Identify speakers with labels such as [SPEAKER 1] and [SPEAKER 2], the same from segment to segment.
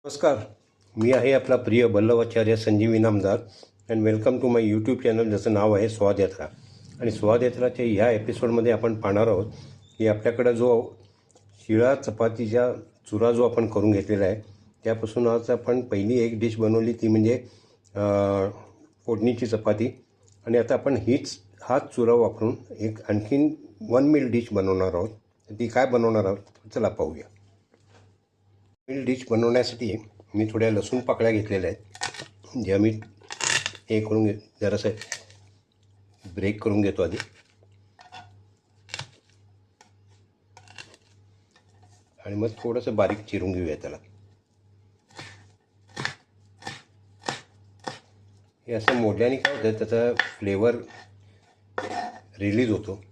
[SPEAKER 1] नमस्कार, मी आहे आपला प्रिय वल्लभाचार्य संजीवी नामदार and welcome to my YouTube channel, ज्याचं नाव आहे स्वाद यात्रा. आणि स्वाद यात्राच्या ह्या एपिसोडमध्ये आपण पाहणार आहोत की आपल्याकडं जो शिळा चपातीचा चुरा जो आपण करून घेतलेला आहे त्यापासून आज आपण पहिली एक डिश बनवली, ती म्हणजे फोडणीची चपाती. आणि आता आपण हाच चुरा वापरून एक आणखीन 1 मील डिश बनवणार आहोत. ती काय बनवणार आहोत चला पाहूया. मील डिश बनवण्यासाठी मी थोड्या लसूण पाकळ्या घेतलेल्या आहेत, ज्या मी हे करून जरासं ब्रेक करून घेतो आधी. आणि मग थोडंसं बारीक चिरून घेऊया त्याला. हे असं मोडल्याने काय होतं, त्याचा फ्लेवर रिलीज होतो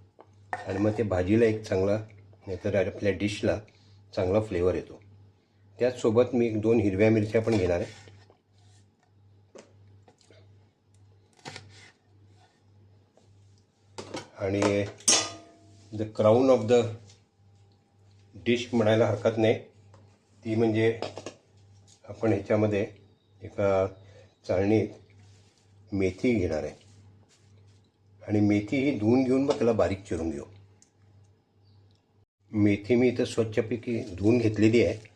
[SPEAKER 1] आणि मग ते भाजीला एक चांगला, नाहीतर आपल्या डिशला चांगला फ्लेवर येतो. त्याचसोबत मी 2 हिरव्या मिरच्या पण घेणार आहे. आणि the crown of the dish म्हणायला हरकत नाही, ती म्हणजे आपण ह्याच्यामध्ये एका चाळणीत मेथी घेणार आहे. आणि मेथी ही धुवून घेऊन मग त्याला बारीक चिरून घेऊ. मेथी मी इथं स्वच्छपैकी धुवून घेतलेली आहे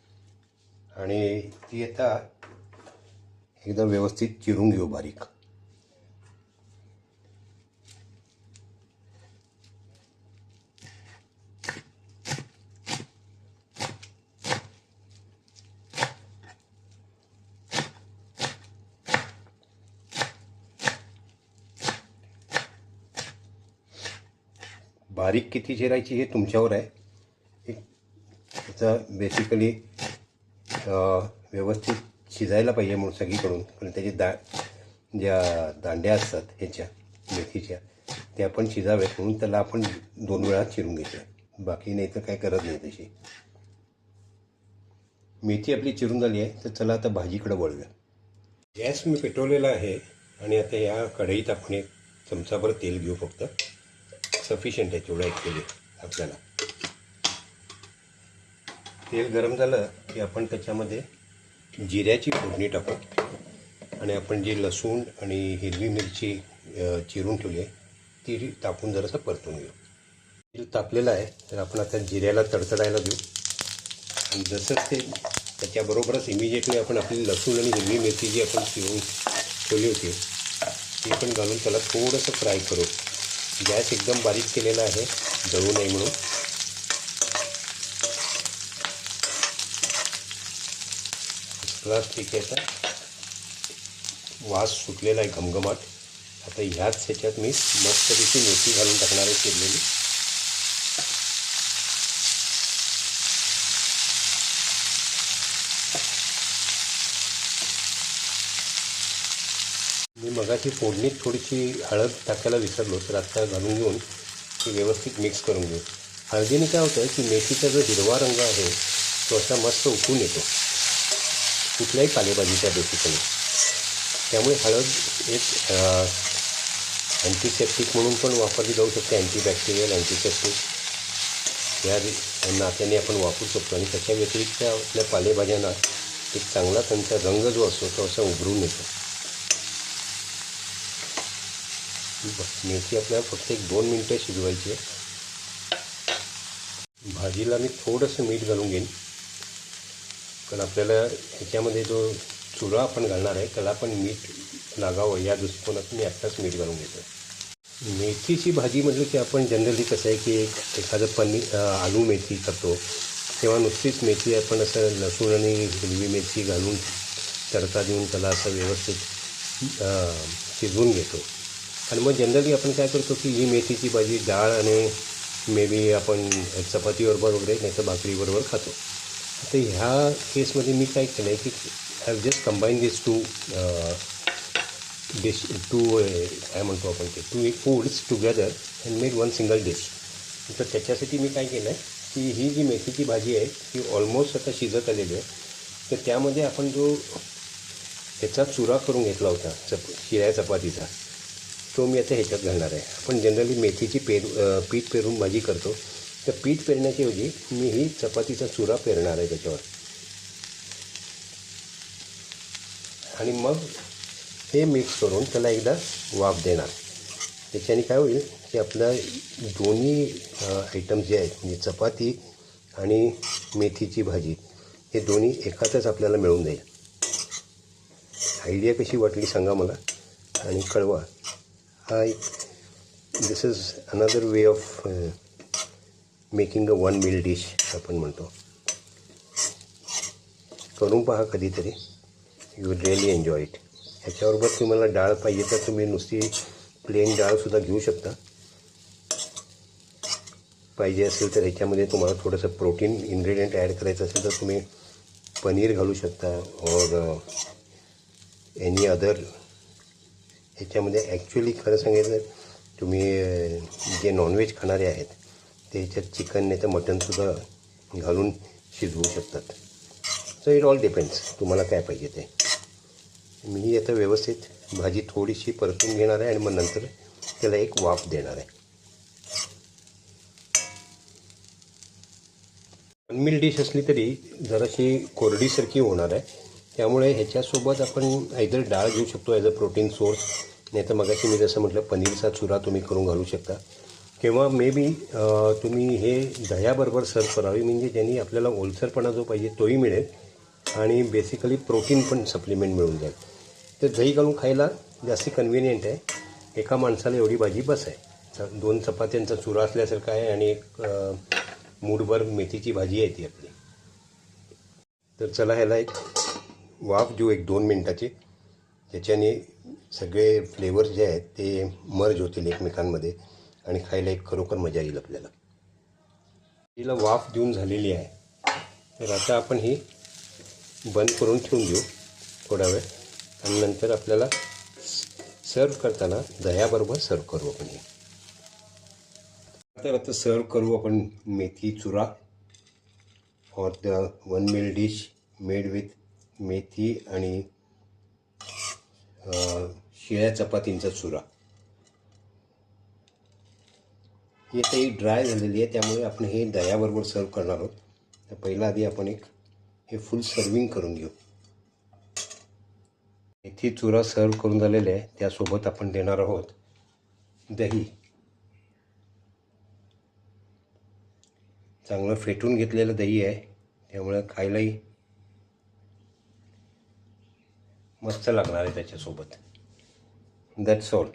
[SPEAKER 1] आणि ती आता एकदम व्यवस्थित चिरून घेऊ बारीक. बारीक किती चिरायची हे तुमच्यावर आहे. त्याचा बेसिकली व्यवस्थित शिजायला पाहिजे म्हणून सगळीकडून, पण त्याची ज्या दांड्या असतात ह्याच्या मेथीच्या त्या पण शिजाव्यात म्हणून त्याला आपण 2 वेळा चिरून घेतो. बाकी नाही तर काय करत नाही तशी. मेथी आपली चिरून झाली आहे, तर चला आता भाजीकडे वळूया. गॅस मी पेटवलेला आहे आणि आता या कढईत आपण एक चमचाभर तेल घेऊ. फक्त सफिशियंट आहे तेवढं एक तेल आपल्याला. तेल गरम झालं की आपण त्याच्यामध्ये जिऱ्याची फोडणी टाकू आणि आपण जी लसूण आणि हिरवी मिरची चिरून ठेवली आहे ती टाकून जरासं परतून घेऊ. तेल तापलेलं आहे, तर आपण आता जिऱ्याला तडतडायला देऊ. आणि जसं ते त्याच्याबरोबरच इमिजिएटली आपण आपली लसूण आणि हिरवी मिरची जी आपण चिरून ठेवली होती ती पण घालून त्याला थोडंसं फ्राय करू. गॅस एकदम बारीक केलेला आहे जळू नये म्हणून. ठीक आहे. आता वास सुटलेला आहे घमघमाट. आता ह्याच ह्याच्यात मी मस्तपैकी मेथी घालून टाकणार आहे चिरलेली. मी मगाची फोडणीत थोडीशी हळद टाकायला विसरलो, तर आता घालून घेऊन ती व्यवस्थित मिक्स करून घेऊ. हळदीने काय होतं की मेथीचा जो हिरवा रंग आहे तो असा मस्त उठून येतो कुठल्याही पालेभाजीच्या बेसिकली. त्यामुळे हळद एक अँटीसेप्टिक म्हणून पण वापरली जाऊ शकते, अँटीबॅक्टेरियल, अँटीसेप्टिक या नात्याने आपण वापरू शकतो. आणि त्याच्या व्यतिरिक्त आपल्या पालेभाज्यांना एक चांगला त्यांचा रंग जो असतो तो असा उभरून येतो. मेथी आपल्याला फक्त 1-2 मिनटं शिजवायची आहे. भाजीला मी थोडंसं मीठ घालून घेईन, कारण आपल्याला ह्याच्यामध्ये जो चुरा आपण घालणार आहे त्याला पण मीठ लागावं या दृष्टिकोनातून मी आत्ताच मीठ घालून घेतो. मेथीची भाजी म्हटलं की आपण जनरली कसं आहे की एखादं आलू मेथी करतो तेव्हा नुसतीच मेथी आपण असं लसूण आणि हिरवी मिरची घालून तडका देऊन त्याला असं व्यवस्थित शिजवून घेतो. आणि मग जनरली आपण काय करतो की ही मेथीची भाजी डाळ आणि मे बी आपण चपातीबरोबर वगैरे नाही तर भाकरीबरोबर खातो. आता ह्या केसमध्ये मी काय केलं आहे की I have just combine this two काय म्हणतो आपण ते 2 foods together and made 1 single dish. तर त्याच्यासाठी मी काय केलं आहे की ही जी मेथीची भाजी आहे ती ऑलमोस्ट आता शिजत आलेली आहे. तर त्यामध्ये आपण जो त्याचा चुरा करून घेतला होता शिळ्या चपातीचा तो मी आता ह्याच्यात घालणार आहे. आपण जनरली मेथीची पीठ पेरून भाजी करतो, तर पीठ पेरण्याच्या ऐवजी मी ही चपातीचा चुरा पेरणार आहे त्याच्यावर. आणि मग हे मिक्स करून त्याला एकदा वाफ देणार. त्याच्याने काय होईल की आपलं दोन्ही आयटम जे आहेत म्हणजे चपाती आणि मेथीची भाजी हे दोन्ही एकातच आपल्याला मिळून जाईल. आयडिया कशी वाटली सांगा मला आणि कळवा. हा एक this is another way of making a one meal dish आपण म्हणतो. करून पहा कधीतरी, you will really enjoy it. ह्याच्याबरोबर तुम्हाला डाळ पाहिजे तर तुम्ही नुसती प्लेन डाळसुद्धा घेऊ शकता. पाहिजे असेल तर ह्याच्यामध्ये तुम्हाला थोडंसं प्रोटीन इन्ग्रेडियंट ॲड करायचं असेल तर तुम्ही पनीर घालू शकता और एनी अदर. ह्याच्यामध्ये ॲक्च्युली खरं सांगितलं तुम्ही जे नॉनव्हेज खाणारे आहेत ते ह्याच्यात चिकन नाही तर मटनसुद्धा घालून शिजवू शकतात. सो इट ऑल डिपेंड्स तुम्हाला काय पाहिजे ते. मी आता व्यवस्थित भाजी थोडीशी परतून घेणार आहे आणि मग नंतर त्याला एक वाफ देणार आहे. वन डिश असली तरी जराशी कोरडीसारखी होणार आहे. त्यामुळे ह्याच्यासोबत आपण आयदर डाळ घेऊ शकतो ॲज अ प्रोटीन सोर्स, नाही तर मगाशी मी जसं म्हटलं पनीरचा चुरा तुम्ही करून घालू शकता, किंवा मे बी तुम्ही हे दह्याबरोबर सर्व करावी म्हणजे ज्यांनी आपल्याला ओलसरपणा जो पाहिजे तोही मिळेल आणि बेसिकली प्रोटीन पण सप्लिमेंट मिळून जाईल. तर दही घालून खायला जास्त कन्व्हिनियंट आहे. एका माणसाला एवढी भाजी बस आहे. 2 चपात्यांचा चुरा असल्यासारखं आहे आणि एक मूठभर मेथीची भाजी आहे ती आपली. तर चला ह्याला एक वाफ देऊ 1-2 मिनटाची, ज्याच्याने सगळे फ्लेवर जे आहेत ते मर्ज होतील एकमेकांमध्ये आणि खायला एक खरोखर मजा येईल आपल्याला. हिला वाफ देऊन झालेली आहे. तर आता आपण ही बंद करून ठेवून देऊ थोडा वेळ आणि नंतर आपल्याला सर्व करताना दह्याबरोबर सर्व करू आपण. हे तर आता सर्व करू आपण मेथी चुरा और the one meal dish made with methi आणि शिळ्या चपातींचा चुरा. ही आता ही ड्राय झालेली आहे त्यामुळे आपण हे दह्याबरोबर सर्व करणार आहोत. तर पहिला आधी आपण एक हे फुल सर्विंग करून घेऊ. मेथी चुरा सर्व करून झालेला आहे. त्यासोबत आपण देणार आहोत दही. चांगलं फेटून घेतलेलं दही आहे त्यामुळे खायलाही मस्त लागणार आहे त्याच्यासोबत. That's all.